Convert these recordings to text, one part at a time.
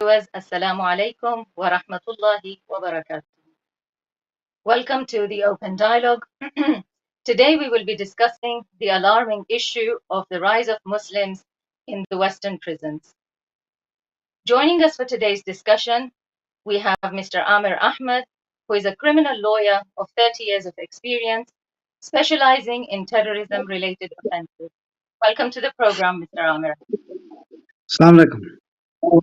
viewers, Assalamu alaikum wa rahmatullahi wa barakatuh. Welcome to the Open Dialogue. Today we will be discussing the alarming issue of the rise of Muslims in the Western prisons. Joining us for today's discussion, we have Mr. Amer Ahmad, who is a criminal lawyer of 30 years of experience, specializing in terrorism-related offenses. Welcome to the program, Mr. Amer. Assalamu alaikum.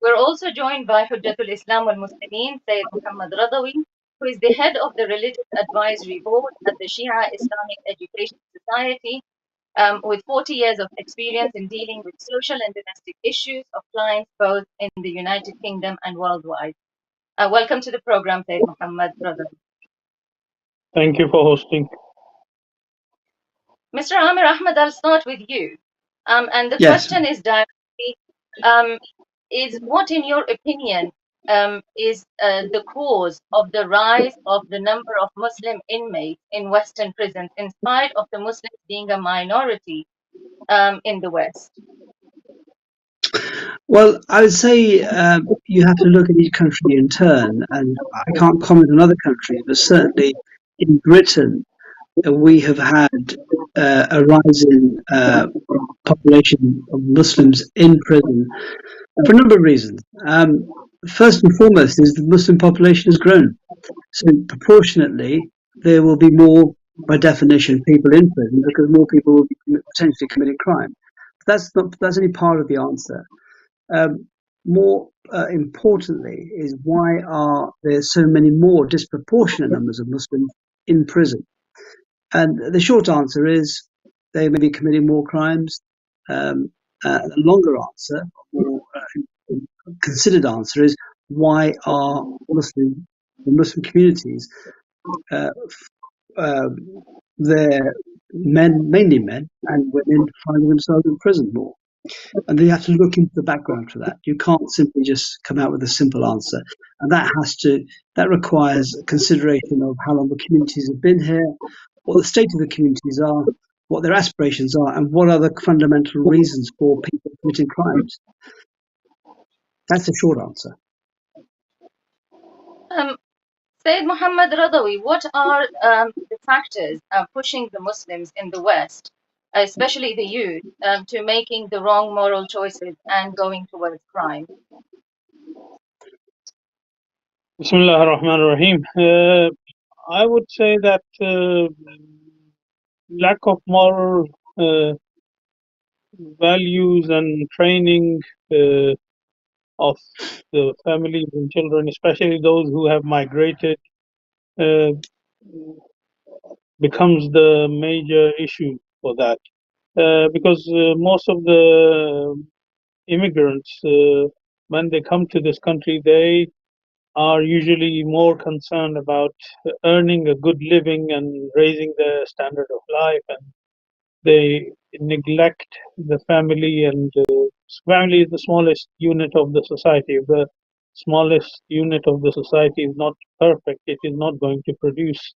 We're also joined by Hujjatul Islam wal Muslimin, Syed Mohammad Razavi, who is the head of the Religious Advisory Board at the Shia Islamic Education Society, with 40 years of experience in dealing with social and domestic issues of clients both in the United Kingdom and worldwide. Welcome to the program, Syed Mohammad Razavi. Thank you for hosting. Mr. Amer Ahmad, I'll start with you. And the Yes. question is directly, is what, in your opinion, is the cause of the rise of the number of Muslim inmates in Western prisons, in spite of the Muslims being a minority in the West? Well, I would say you have to look at each country in turn, and I can't comment on other countries, but certainly in Britain, we have had a rise in population of Muslims in prison for a number of reasons. First and foremost is the Muslim population has grown. So proportionately, there will be more, by definition, people in prison because more people will be potentially committing crime. That's only part of the answer. More importantly is why are there so many more disproportionate numbers of Muslims in prison? And the short answer is they may be committing more crimes. The longer answer, or considered answer, is why are the Muslim communities they're mainly men and women finding themselves in prison more. And you have to look into the background for that. You can't simply just come out with a simple answer. And that requires consideration of how long the communities have been here, what the state of the communities are, what their aspirations are, and what are the fundamental reasons for people committing crimes. That's the short answer. Syed Mohammad Razavi, what are the factors pushing the Muslims in the West, especially the youth, to making the wrong moral choices and going towards crime? Bismillah ar-Rahman ar-Rahim. I would say that lack of moral values and training of the families and children, especially those who have migrated, becomes the major issue for that. Because most of the immigrants, when they come to this country, they are usually more concerned about earning a good living and raising their standard of life, and they neglect the family. And family is the smallest unit of the society. If the smallest unit of the society is not perfect, it is not going to produce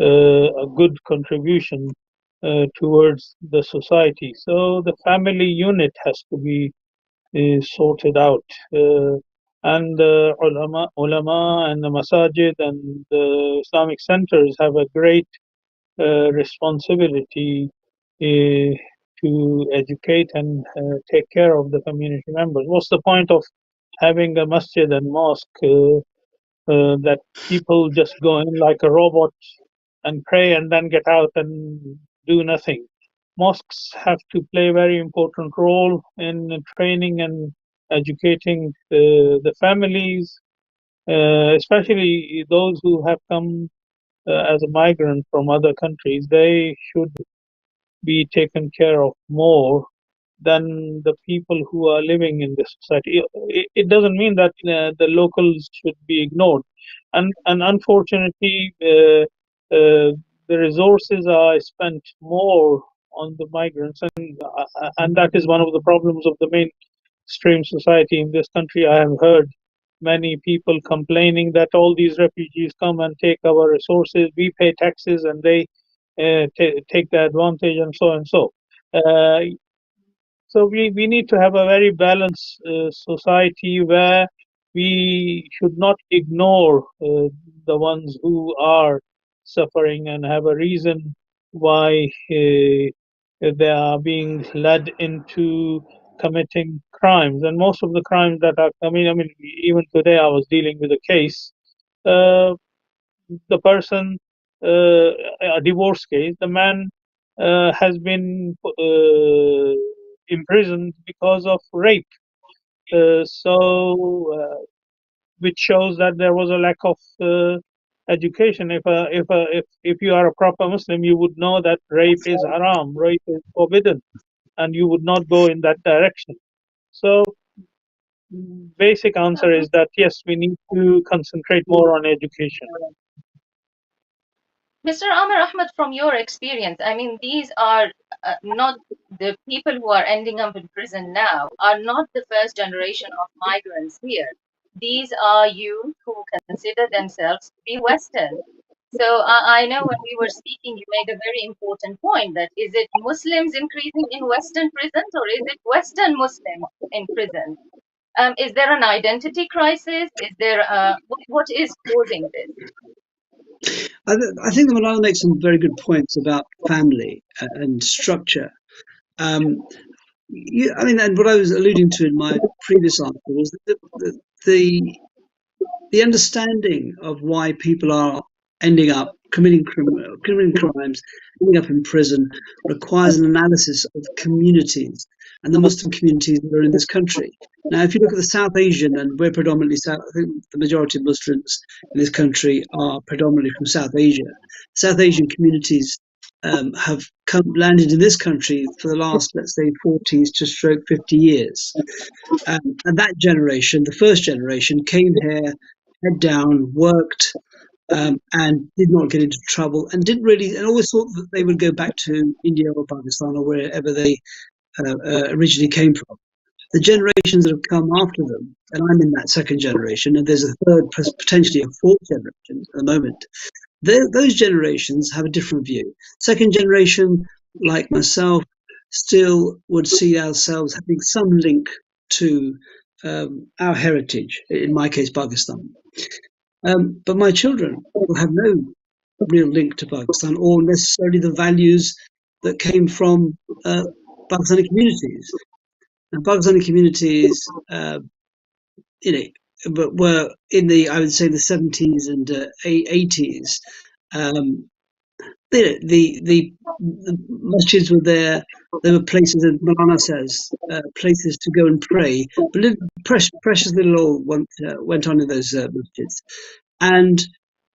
a good contribution towards the society. So the family unit has to be sorted out. And Ulema and the Masajid and the Islamic centers have a great responsibility to educate and take care of the community members. What's the point of having a masjid and mosque that people just go in like a robot and pray and then get out and do nothing? Mosques have to play a very important role in training and educating the families, especially those who have come as a migrant from other countries. They should be taken care of more than the people who are living in this society. It doesn't mean that the locals should be ignored, and unfortunately, the resources are spent more on the migrants, and that is one of the problems of the mainstream society in this country. I have heard many people complaining that all these refugees come and take our resources. We pay taxes, and they take the advantage, and so and so. So we need to have a very balanced society where we should not ignore the ones who are suffering and have a reason why they are being led into committing crimes. And most of the crimes that are coming, I mean, even today I was dealing with a case. The person, a divorce case, the man has been imprisoned because of rape. Which shows that there was a lack of education. If you are a proper Muslim, you would know that rape is haram, rape is forbidden, and you would not go in that direction. So, basic answer is that yes, we need to concentrate more on education. Mr. Amer Ahmad, from your experience, I mean, these are not the people who are ending up in prison now, are not the first generation of migrants here. These are youth who consider themselves to be Western. So I know when we were speaking, you made a very important point that is it Muslims increasing in Western prisons or is it Western Muslims in prison? Is there an identity crisis? Is there what is causing this? I think the Maulana makes some very good points about family and structure. I mean, and what I was alluding to in my previous answer was that the understanding of why people are ending up committing crimes, ending up in prison, requires an analysis of communities and the Muslim communities that are in this country. Now, if you look at the South Asian, and we're predominantly South, I think the majority of Muslims in this country are predominantly from South Asia. South Asian communities have landed in this country for the last, let's say, 40 to stroke 50 years. And that generation, the first generation, came here, head down, worked, and did not get into trouble, and didn't really, and always thought that they would go back to India or Pakistan or wherever they originally came from. The generations that have come after them, and I'm in that second generation, and there's a third, potentially a fourth generation at the moment. Those generations have a different view. Second generation, like myself, still would see ourselves having some link to our heritage, in my case, Pakistan. But my children will have no real link to Pakistan or necessarily the values that came from Pakistani communities. And Pakistani communities, but were in the, I would say, the 70s and 80s. The masjids were there. There were places, as Maulana says, places to go and pray. But precious little all went on in those masjids. And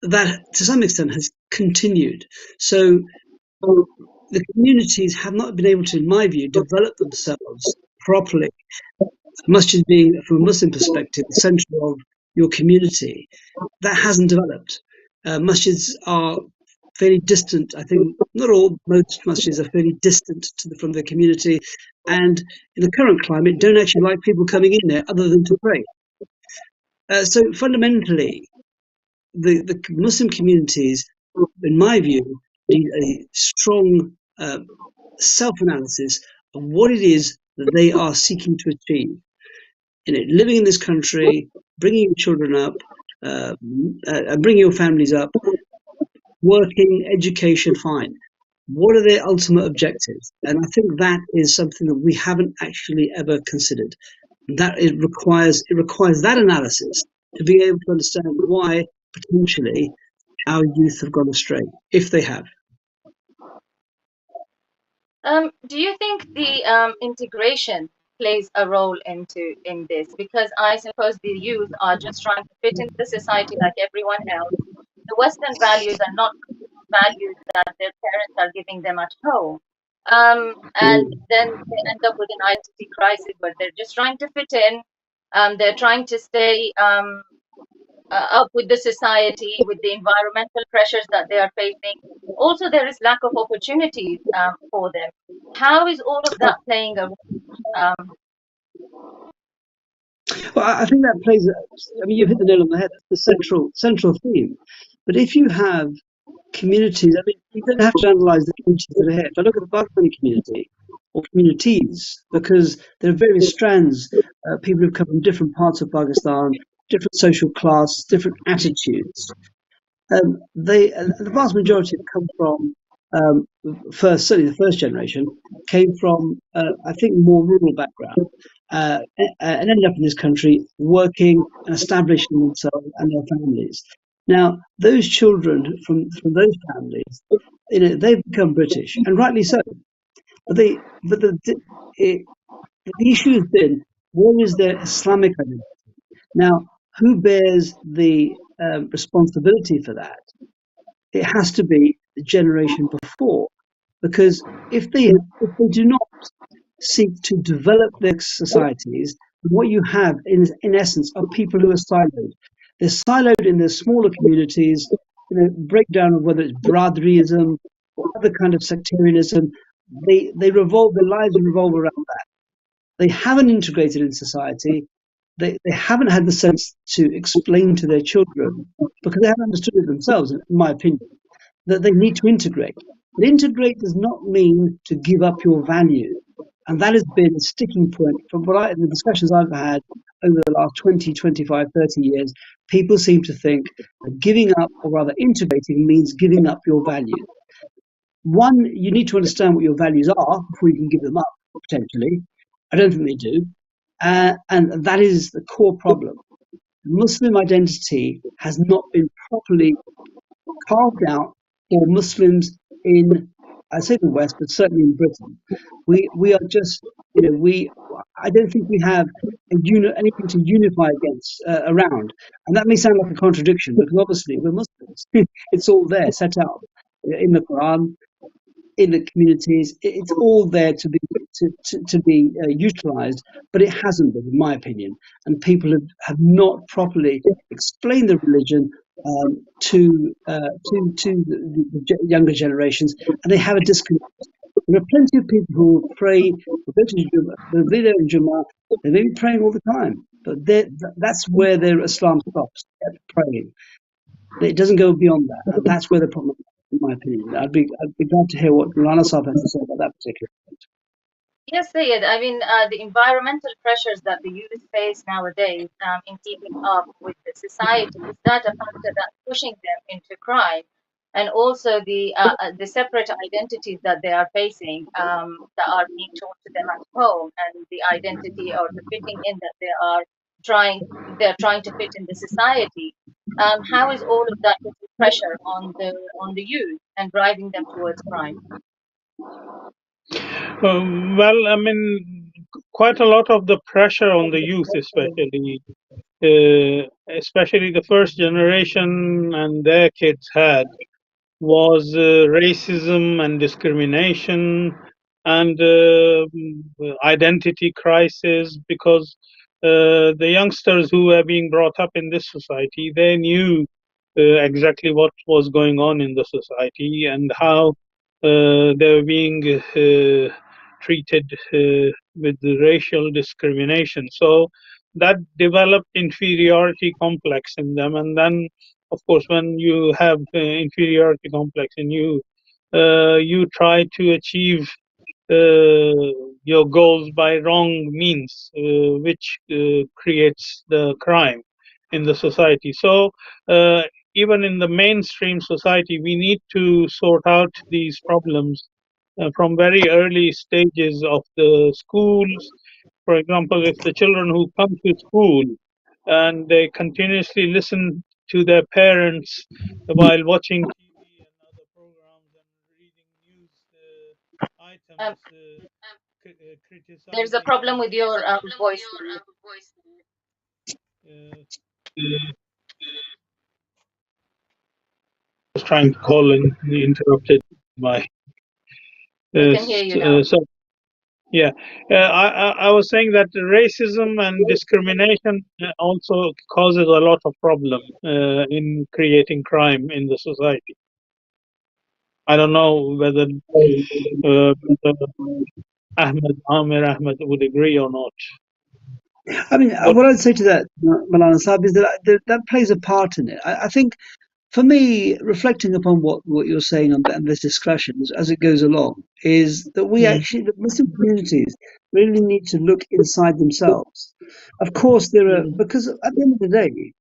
that, to some extent, has continued. So the communities have not been able to, in my view, develop themselves properly. Masjid being, from a Muslim perspective, the centre of your community, that hasn't developed. Masjids are fairly distant. I think not all, most masjids are fairly distant from the community, and in the current climate, don't actually like people coming in there other than to pray. So fundamentally, the Muslim communities, in my view, need a strong self-analysis of what it is that they are seeking to achieve. Living in this country, bringing your children up, bringing your families up, working, education, fine. What are their ultimate objectives? And I think that is something that we haven't actually ever considered. That it requires that analysis to be able to understand why potentially our youth have gone astray, if they have. Do you think the integration plays a role in this? Because I suppose the youth are just trying to fit into the society like everyone else. The Western values are not values that their parents are giving them at home. And then they end up with an identity crisis where they're just trying to fit in. They're trying to stay up with the society, with the environmental pressures that they are facing. Also, there is lack of opportunities for them. How is all of that playing a role? Well, I think that plays. I mean, you've hit the nail on the head. That's the central theme. But if you have communities, I mean, you don't have to analyse the communities that are here. If I look at the Pakistani community, or communities, because there are various strands, people who come from different parts of Pakistan, different social class, different attitudes. The vast majority have come from, certainly the first generation, came from, I think, more rural background, and ended up in this country working and establishing themselves and their families. Now, those children from those families, they've become British, and rightly so. But the issue has been, where is their Islamic identity? Now, who bears the responsibility for that? It has to be the generation before, because if they do not seek to develop their societies, what you have in essence are people who are siloed. They're siloed in their smaller communities, breakdown of whether it's Bradriism or other kind of sectarianism. Their lives revolve around that. They haven't integrated in society. They haven't had the sense to explain to their children, because they haven't understood it themselves, in my opinion, that they need to integrate. But integrate does not mean to give up your value. And that has been a sticking point from the discussions I've had over the last 20, 25, 30 years. People seem to think that giving up, or rather integrating, means giving up your values. One, you need to understand what your values are before you can give them up, potentially. I don't think they do. And that is the core problem. Muslim identity has not been properly carved out for Muslims in, I say the West, but certainly in Britain. We are just, I don't think we have anything to unify against around. And that may sound like a contradiction, because obviously we're Muslims. It's all there, set out in the Quran, in the communities. It's all there to be utilized, but it hasn't been, in my opinion. And people have not properly explained the religion to the younger generations, and they have a disconnect. There are plenty of people who pray, who go to Jummah, they're there in Jummah, they may be praying all the time, but that's where their Islam stops, at praying. It doesn't go beyond that, and that's where the problem is, in my opinion. I'd be glad to hear what Maulana Sahib has to say about that particular point. Yes, Syed. I mean, the environmental pressures that the youth face nowadays in keeping up with the society, is that a factor that's pushing them into crime? And also the separate identities that they are facing, that are being taught to them at home, and the identity or the fitting in that they're trying to fit in the society. How is all of that putting pressure on the youth and driving them towards crime? Well, I mean, quite a lot of the pressure on the youth, especially the first generation and their kids had, was racism and discrimination and identity crisis, because the youngsters who were being brought up in this society, they knew exactly what was going on in the society and how they were being treated with the racial discrimination. So that developed inferiority complex in them, and then of course when you have inferiority complex in you, you try to achieve your goals by wrong means, which creates the crime in the society. So even in the mainstream society, we need to sort out these problems from very early stages of the schools. For example, if the children who come to school and they continuously listen to their parents while watching TV and other programs and reading news items, There's a criticizing problem with your voice. uh, was trying to call and interrupted by We can hear you now. so yeah, I was saying that racism and discrimination also causes a lot of problem in creating crime in the society. I don't know whether Ahmad would agree or not. I mean, what I'd say to that, Maulana Sahib, is that plays a part in it. I think For me, reflecting upon what you're saying and this discussion as it goes along, is that we actually, the Muslim communities really need to look inside themselves. Of course, because at the end of the day,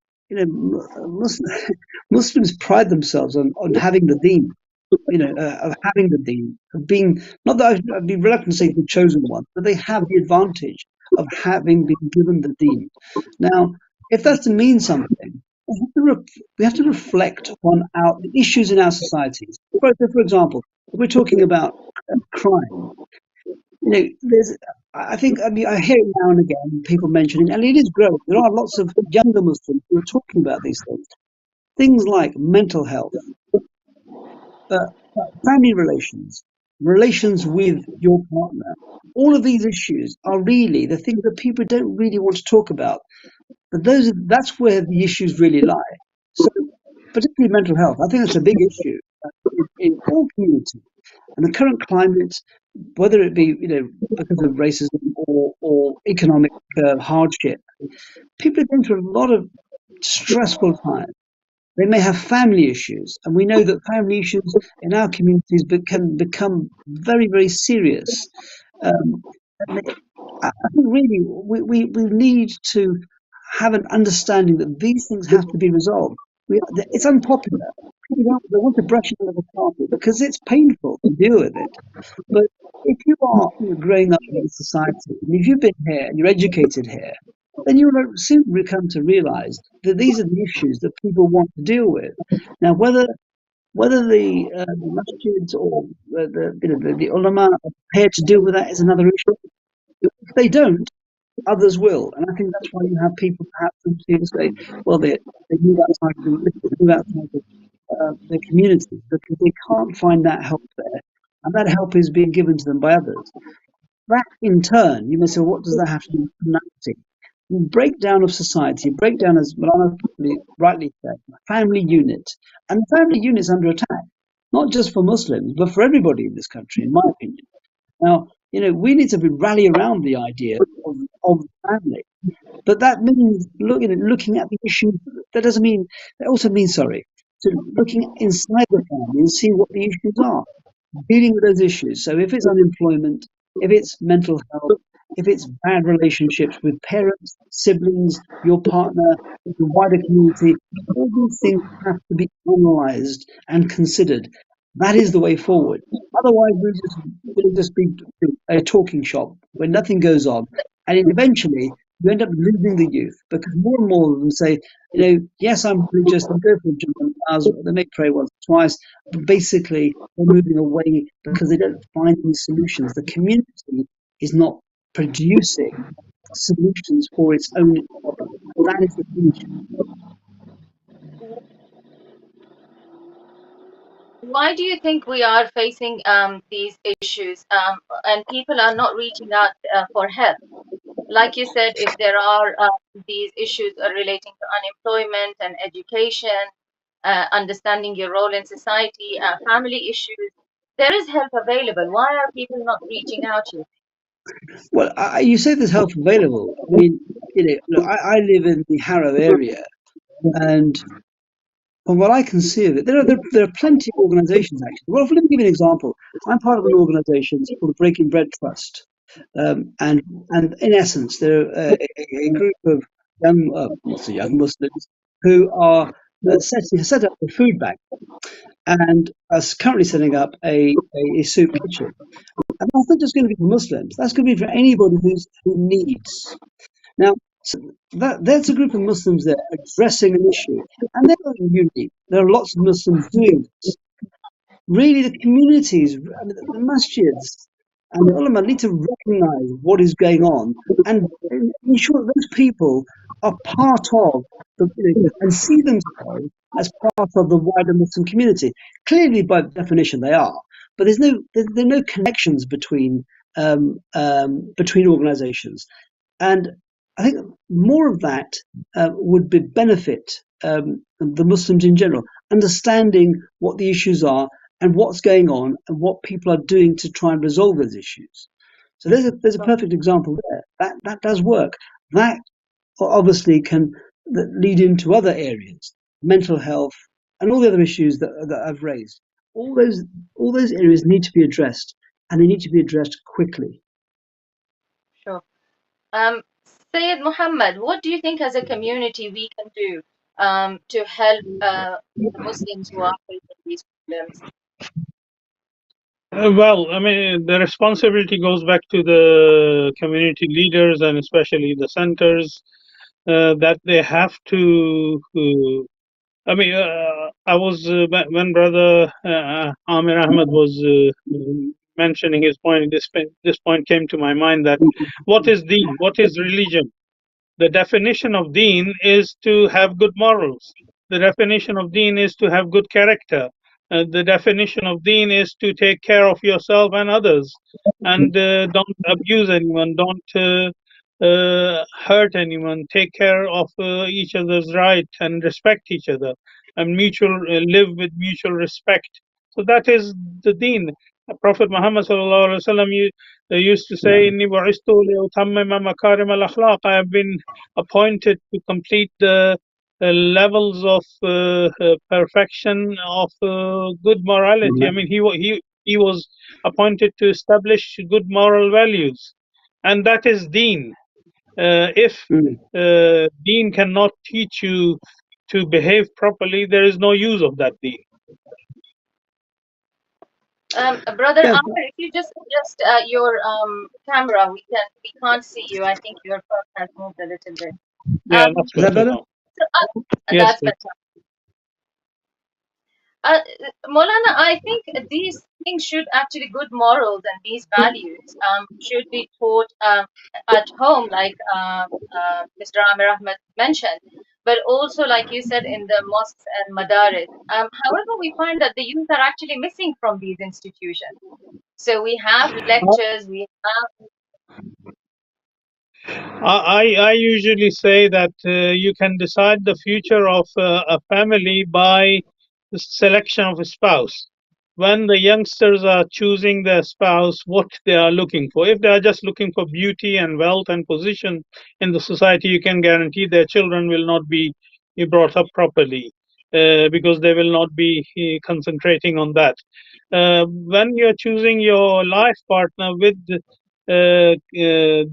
Muslims pride themselves on having the deen, of having the deen, of being, not that I'd be reluctant to say the chosen one, but they have the advantage of having been given the deen. Now, if that's to mean something, we have to reflect on the issues in our societies. For example, if we're talking about crime, there's, I mean, I hear it now and again, people mentioning, and it is growing. There are lots of younger Muslims who are talking about these things. Things like mental health, uh, family relations with your partner. All of these issues are really the things that people don't really want to talk about. But that's where the issues really lie. So, particularly mental health, I think that's a big issue in all communities. And the current climate, whether it be because of racism or economic hardship, people are going through a lot of stressful times. They may have family issues, and we know that family issues in our communities can become very, very serious. Um, and I think really we need to have an understanding that these things have to be resolved. It's unpopular. People they want to brush it under the carpet because it's painful to deal with it. But if you are growing up in society, and if you've been here and you're educated here, then you will soon come to realize that these are the issues that people want to deal with. Now, whether the masjids or the ulama are prepared to deal with that is another issue. If they don't, others will. And I think that's why you have people perhaps who say, well, they move outside of they move outside of their communities because they can't find that help there. And that help is being given to them by others. That in turn, you may say, what does that have to do with criminality? Breakdown of society, breakdown, as Maulana rightly said, family unit. And the family unit is under attack, not just for Muslims, but for everybody in this country, in my opinion. Now, we need to rally around the idea of family. But that means looking at the issue. That also means, looking inside the family and see what the issues are, dealing with those issues. So if it's unemployment, if it's mental health, if it's bad relationships with parents, siblings, your partner, the wider community, all these things have to be analysed and considered. That is the way forward. Otherwise, we'll just be a talking shop where nothing goes on, and eventually you end up losing the youth because more and more of them say, yes, I'm religious, they go for Jumu'ah, they may pray once or twice, but basically they're moving away because they don't find these solutions. The community is not producing solutions for its own problem. That is the issue. Why do you think we are facing these issues and people are not reaching out for help? Like you said, if there are these issues relating to unemployment and education, understanding your role in society, family issues, there is help available. Why are people not reaching out to you? Well, you say there's help available. I mean, look, I live in the Harrow area, and from what I can see of it, there are plenty of organisations actually. Well, let me give you an example. I'm part of an organisation called the Breaking Bread Trust, and in essence, they're a group of not so young Muslims who are set up a food bank and are currently setting up a soup kitchen. And that's not just going to be for Muslims. That's going to be for anybody who needs. Now, so that's a group of Muslims there addressing an issue, and they're not unique. There are lots of Muslims doing this. Really, the communities, the masjids, and the ulama need to recognise what is going on and ensure that those people are part of and see themselves as part of the wider Muslim community. Clearly, by definition, they are, but there are no connections between organisations. And I think more of that would benefit the Muslims in general, understanding what the issues are and what's going on and what people are doing to try and resolve those issues. So there's a perfect example there. That does work. That obviously can lead into other areas, mental health, and all the other issues that I've raised. All those areas need to be addressed, and they need to be addressed quickly. Sure. Syed Mohammad, what do you think as a community we can do to help the Muslims who are facing these problems? Well, I mean, the responsibility goes back to the community leaders and especially the centers that they have to. I mean, I was when Brother Amer Ahmad was mentioning his point. This point came to my mind that what is deen? What is religion? The definition of deen is to have good morals. The definition of deen is to have good character. The definition of deen is to take care of yourself and others, and don't abuse anyone, don't hurt anyone, take care of each other's right and respect each other, and live with mutual respect. So that is the deen. Prophet Muhammad sallallahu alaihi wasallam used to say, "Inni bu'istu li'utammima makarim al-akhlaq." I have been appointed to complete the levels of perfection of good morality. I mean, he was appointed to establish good moral values, and that is deen. If deen cannot teach you to behave properly, there is no use of that deen. Brother Yeah, Amer, if you just adjust your camera, we can't see you. I think your phone has moved a little bit. Yeah, Um, that's is that better better? now. so, Yes, that's better. Uh, Maulana, I think these things should actually, good morals and these values should be taught at home, like Mr. Amir Ahmed mentioned, but also, like you said, in the mosques and madaris. However, we find that the youth are actually missing from these institutions. So we have lectures, we have. I usually say that you can decide the future of a family by the selection of a spouse. When the youngsters are choosing their spouse, what they are looking for. If they are just looking for beauty and wealth and position in the society, you can guarantee their children will not be brought up properly because they will not be concentrating on that. When you're choosing your life partner with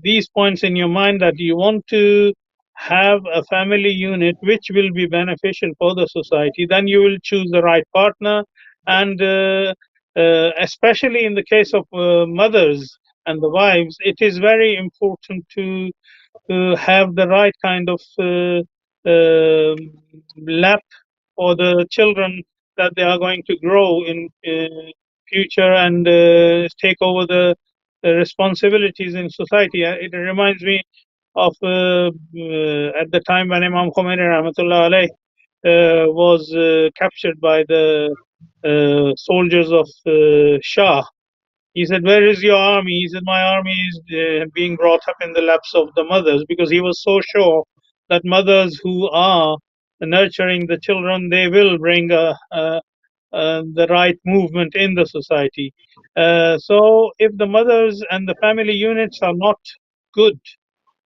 these points in your mind that you want to have a family unit which will be beneficial for the society, then you will choose the right partner. And especially in the case of mothers and the wives, it is very important to have the right kind of lap for the children that they are going to grow in future and take over the responsibilities in society. It reminds me of at the time when Imam Khomeini Rahmatullah alayh was captured by the soldiers of Shah. He said, "Where is your army?" He said, "My army is being brought up in the laps of the mothers," because he was so sure that mothers who are nurturing the children, they will bring the right movement in the society. So if the mothers and the family units are not good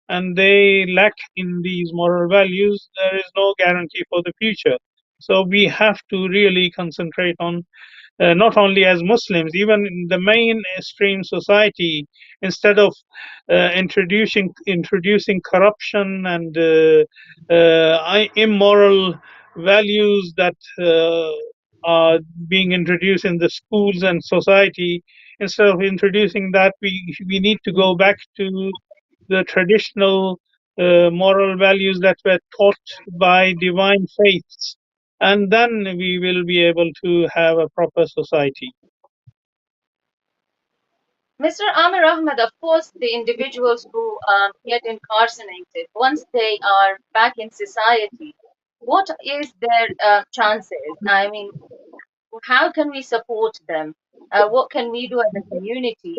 and they lack in these moral values, there is no guarantee for the future. So we have to really concentrate on not only as Muslims, even in the mainstream society, instead of introducing corruption and immoral values that are being introduced in the schools and society. Instead of introducing that, we need to go back to the traditional moral values that were taught by divine faiths, and then we will be able to have a proper society. Mr. Amir Ahmed, of course, the individuals who get incarcerated, once they are back in society, what is their chances? I mean, how can we support them? What can we do as a community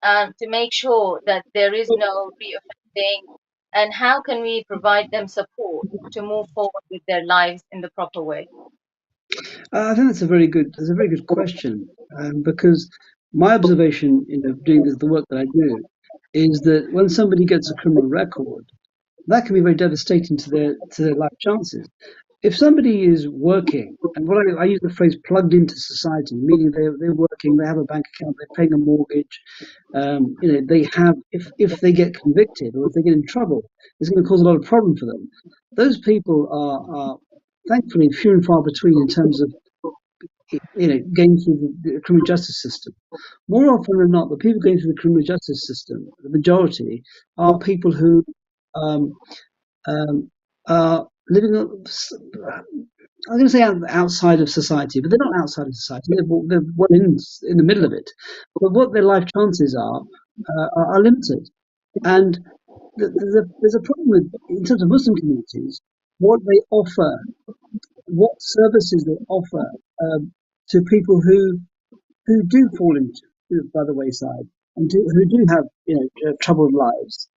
to make sure that there is no reoffending? And how can we provide them support to move forward with their lives in the proper way? I think that's a very good question, because my observation, doing the work that I do, is that when somebody gets a criminal record, that can be very devastating to their life chances. if somebody is working, and what I use the phrase plugged into society, meaning they're working, they have a bank account, they're paying a mortgage, they have, if they get convicted or if they get in trouble, it's going to cause a lot of problem for them. Those people are thankfully few and far between in terms of going through the criminal justice system. More often than not, the people going through the criminal justice system, the majority, are people who are living, I'm going to say outside of society, but they're not outside of society. They're well in the middle of it. But what their life chances are limited. And there's a problem with, in terms of Muslim communities, what they offer, what services they offer to people who do fall into by the wayside and who do have troubled lives.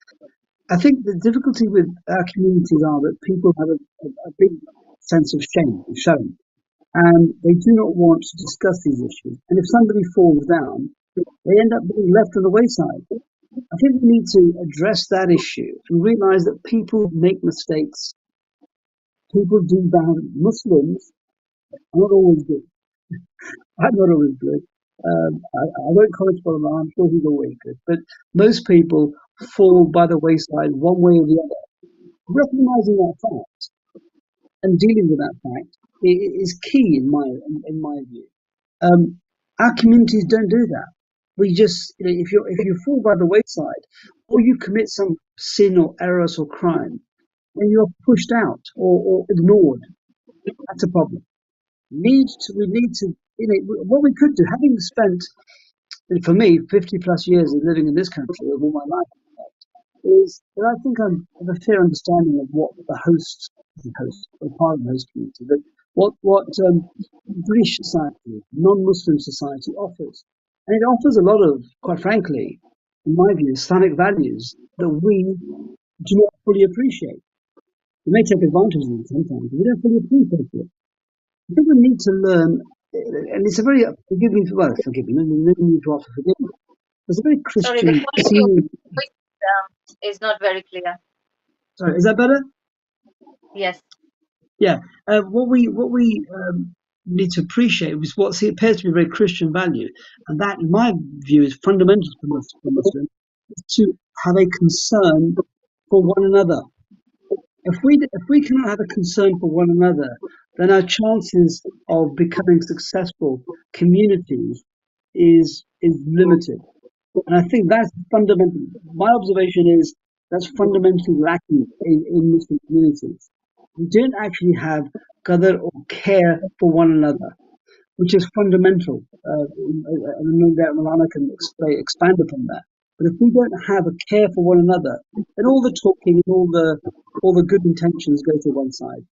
I think the difficulty with our communities are that people have a big sense of shame, and they do not want to discuss these issues. And if somebody falls down, they end up being left on the wayside. I think we need to address that issue and realize that people make mistakes. People do bad. Muslims are not always good. I'm not always good. I won't comment on Allah. I'm sure he's always good. But most people fall by the wayside one way or the other. Recognizing that fact and dealing with that fact is key in my view. Our communities don't do that. We just, if you fall by the wayside, or you commit some sin or error or crime, then you're pushed out or ignored. That's a problem. We need to, what we could do, having spent, for me, 50 plus years of living in this country of all my life, is that I think I have a fair understanding of what the or part of the host community, but what British society, non-Muslim society offers. And it offers a lot of, quite frankly, in my view, Islamic values that we do not fully appreciate. We may take advantage of them sometimes, but we don't fully appreciate it. I think we need to learn, and it's a very, forgive me, no need to offer forgiveness. It's a very Sorry, the Christian quality of your voice is not very clear. Sorry, is that better? Yes. Yeah. What we need to appreciate is what appears to be a very Christian value, and that, in my view, is fundamental for Muslims, is to have a concern for one another. If we cannot have a concern for one another, then our chances of becoming successful communities is limited. And I think that's fundamental. My observation is that's fundamentally lacking in Muslim communities. We don't actually have qadr or care for one another, which is fundamental. And I know that Maulana can expand upon that. But if we don't have a care for one another, then all the talking and all the good intentions go to one side.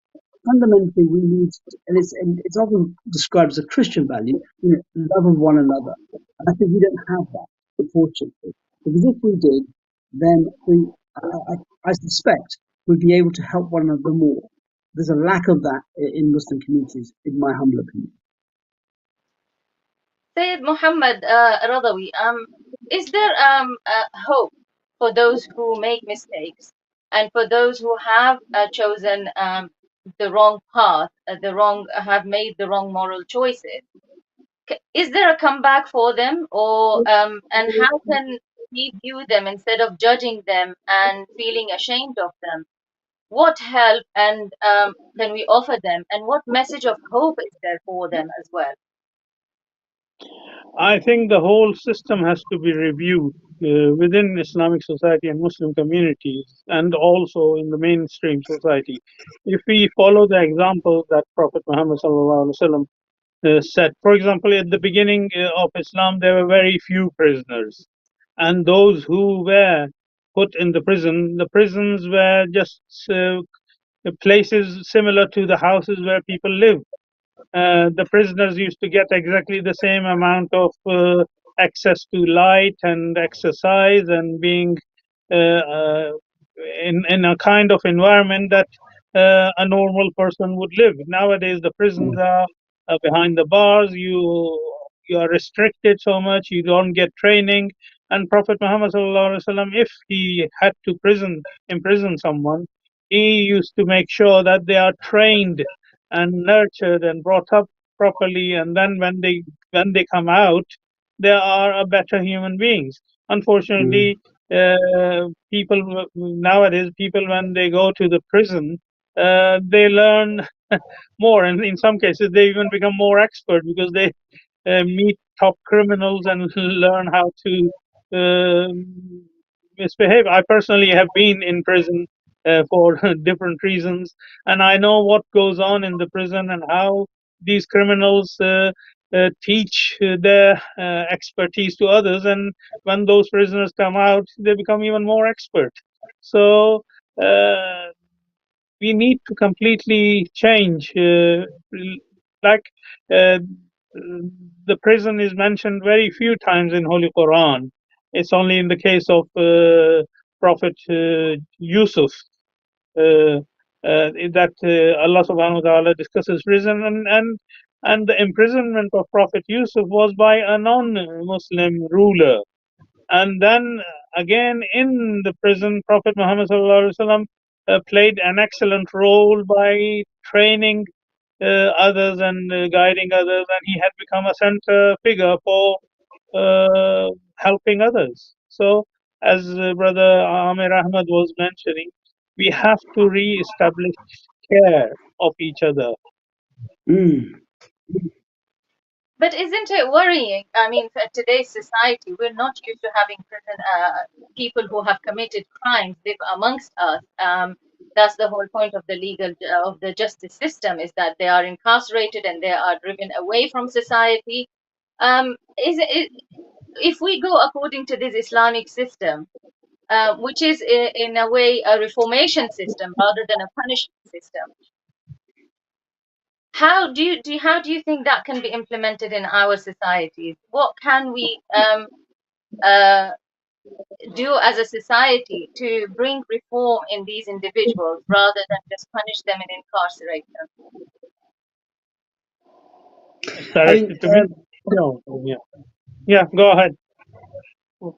Fundamentally, we need, and it's often described as a Christian value, love of one another. And I think we don't have that, unfortunately. Because if we did, then I suspect we'd be able to help one another more. There's a lack of that in Muslim communities, in my humble opinion. Syed Mohammad Razavi, is there hope for those who make mistakes and for those who have chosen the wrong path, have made the wrong moral choices? Is there a comeback for them, or and how can we view them instead of judging them and feeling ashamed of them? What help and can we offer them, and what message of hope is there for them as well? I think the whole system has to be reviewed within Islamic society and Muslim communities, and also in the mainstream society. If we follow the example that Prophet Muhammad said, for example, at the beginning of Islam, there were very few prisoners, and those who were put in the prisons were just places similar to the houses where people live. The prisoners used to get exactly the same amount of access to light and exercise and being in a kind of environment that a normal person would live. Nowadays, the prisons are behind the bars. You are restricted so much. You don't get training. And Prophet Muhammad ﷺ, if he had to imprison someone, he used to make sure that they are trained and nurtured and brought up properly, and then when they come out, they are a better human beings. Mm. Unfortunately, people nowadays, people when they go to the prison, they learn more, and in some cases, they even become more expert because they meet top criminals and learn how to misbehave. I personally have been in prison for different reasons, and I know what goes on in the prison and how these criminals teach their expertise to others. And when those prisoners come out, they become even more expert. So we need to completely change. Like uh, the prison is mentioned very few times in Holy Quran. It's only in the case of Prophet Yusuf that Allah Subhanahu wa Taala discusses prison, and the imprisonment of Prophet Yusuf was by a non-Muslim ruler. And then again in the prison, Prophet Muhammad sallallahu alaihi wasallam played an excellent role by training others and guiding others, and he had become a center figure for helping others. So, as Brother Amer Ahmad was mentioning, we have to re-establish care of each other. Mm. But isn't it worrying? I mean, for today's society, we're not used to having people who have committed crimes live amongst us. That's the whole point of the of the justice system, is that they are incarcerated and they are driven away from society. Is it, if we go according to this Islamic system, which is in a way a reformation system rather than a punishment system, how do you think that can be implemented in our societies? What can we uh, do as a society to bring reform in these individuals rather than just punish them and incarcerate them? It's I mean, directed to me. No, yeah, yeah. Go ahead,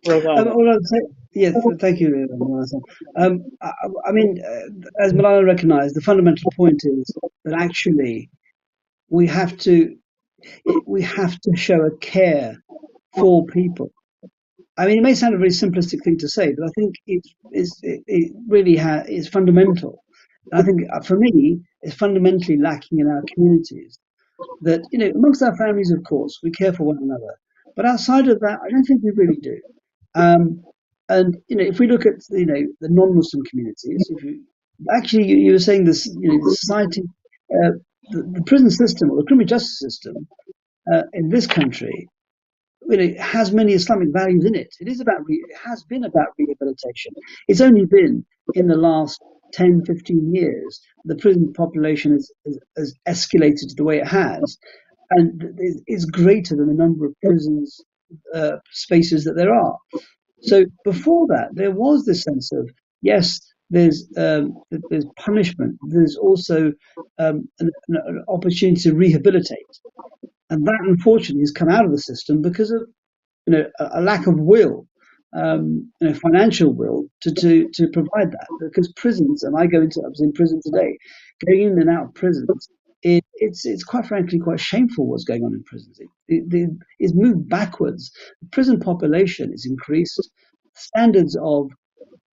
Brother Ahmad. all I'd say, yes, thank you, Maulana. I mean, as Malala recognised, the fundamental point is that actually we have to show a care for people. I mean, it may sound a very simplistic thing to say, but I think it really is fundamental. And I think for me, it's fundamentally lacking in our communities. That, amongst our families, of course, we care for one another, but outside of that, I don't think we really do. Um, and if we look at the non-Muslim communities, if you actually you were saying this, the society, uh, the prison system or the criminal justice system in this country, has many Islamic values in it. It has been about rehabilitation. It's only been in the last 10, 15 years the prison population has escalated the way it has, and is greater than the number of prisons spaces that there are. So before that, there was this sense of, yes, there's punishment. There's also an opportunity to rehabilitate, and that unfortunately has come out of the system because of a lack of will, financial will to provide that. Because prisons, and I was in prison today, going in and out of prisons, it's quite frankly quite shameful what's going on in prisons. It's moved backwards. The prison population is increased. Standards of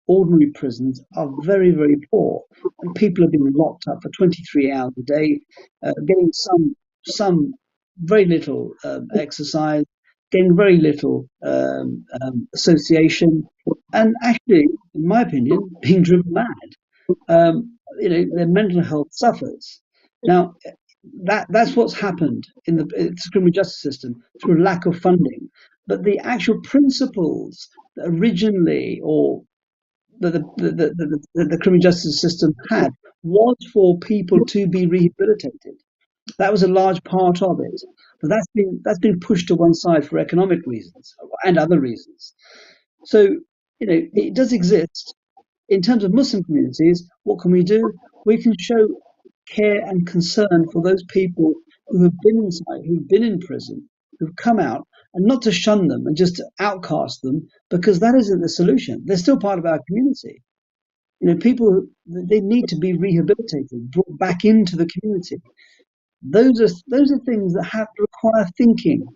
ordinary prisons are very, very poor, and people are being locked up for 23 hours a day, getting some very little exercise, getting very little association, and actually, in my opinion, being driven mad. Their mental health suffers. Now, that's what's happened in the criminal justice system through lack of funding. But the actual principles that originally, or the criminal justice system had, was for people to be rehabilitated. That was a large part of it, but that's been pushed to one side for economic reasons and other reasons. So it does exist. In terms of Muslim communities, what can we do? We can show care and concern for those people who have been inside, who've been in prison, who've come out, and not to shun them and just to outcast them, because that isn't the solution. They're still part of our community. People, they need to be rehabilitated, brought back into the community. Those are things that require thinking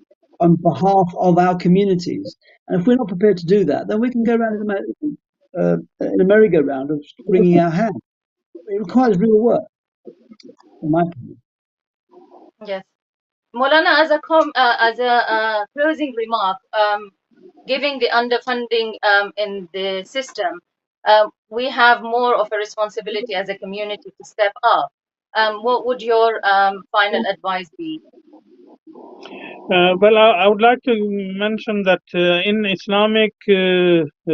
on behalf of our communities. And if we're not prepared to do that, then we can go around in a merry-go-round of wringing our hands. It requires real work, in my opinion. Yes. Maulana, as a closing remark, giving the underfunding in the system, we have more of a responsibility as a community to step up. What would your final advice be? Well, I would like to mention that in Islamic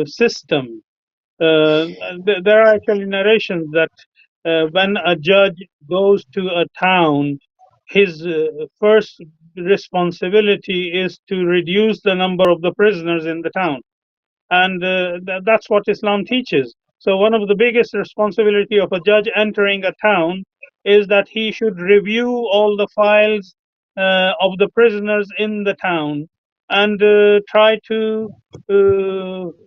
system, there are actually narrations that when a judge goes to a town, his first responsibility is to reduce the number of the prisoners in the town, and that's what Islam teaches. So one of the biggest responsibility of a judge entering a town is that he should review all the files of the prisoners in the town and try to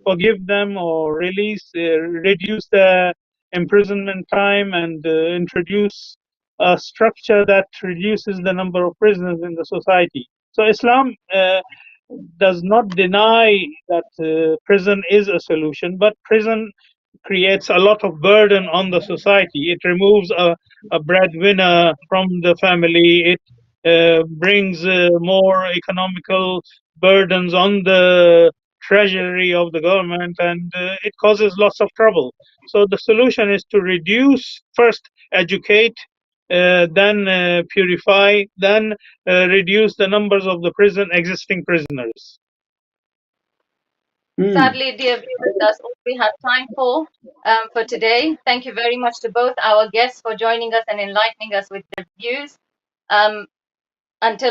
forgive them or reduce the imprisonment time, and introduce a structure that reduces the number of prisoners in the society. So Islam does not deny that prison is a solution, but prison creates a lot of burden on the society. It removes a breadwinner from the family. It brings more economical burdens on the treasury of the government, and it causes lots of trouble. So the solution is to reduce, first educate, then purify, then reduce the numbers of the existing prisoners. Sadly, dear viewers, that's all we have time for today. Thank you very much to both our guests for joining us and enlightening us with their views. Until